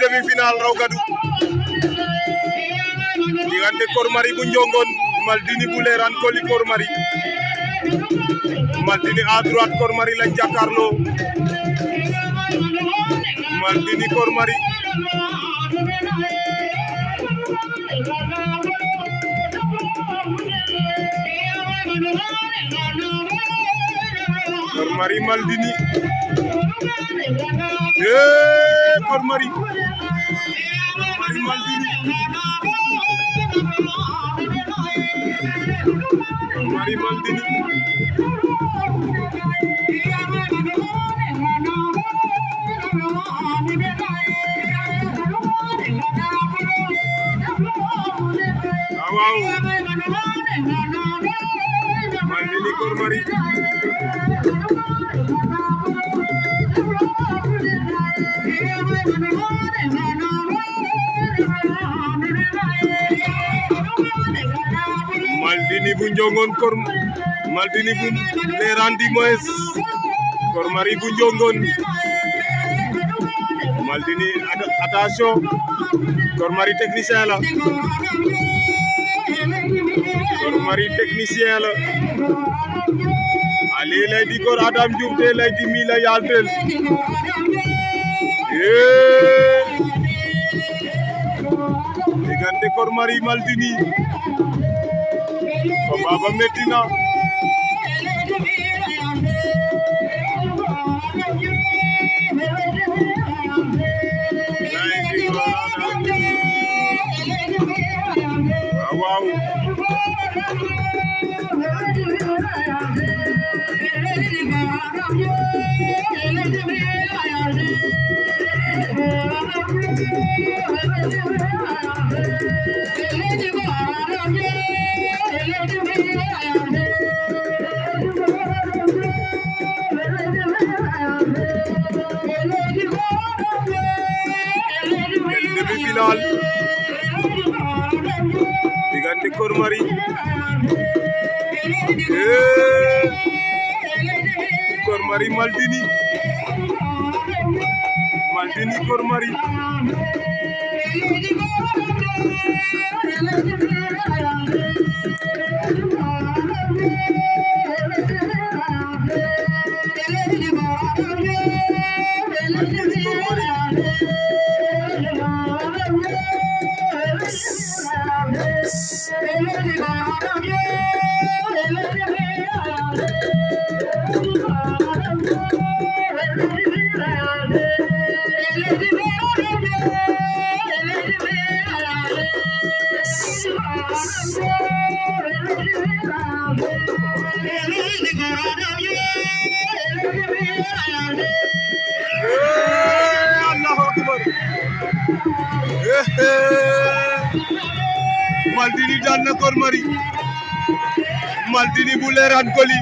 demi-finale raw gadu diggante Kor Marie bu Njongon Maldini bu Leran Koli Kor Marie Maldini à droite Kor Marie lañ jàkkaarloo Maldini Kor Marie Kor Marie Maldini Kor Marie Maldini Kor Marie Maldini waaw Maldini Kor Marie Maldini bu Njongon Maldini bu Leran di Moes Kor Marie bu Njongon Maldini attention Kor Marie technicien la Kor Marie technicien la ali lay di Kor Adam Diouf de lay di mi la yaltel diggante Kor Marie Maldini ko baba metina waaw demi-finale diggante Kor Marie Kor Marie Maldini Kor Marie Allahu Akbar Maldini daan na Kor Marie Maldini bu Leran Koli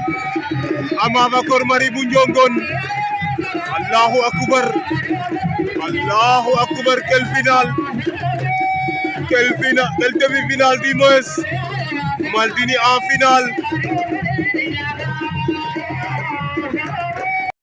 amama Kor Marie bu Njongon Allahu Akbar quel demi-finale du moins Maldini en finale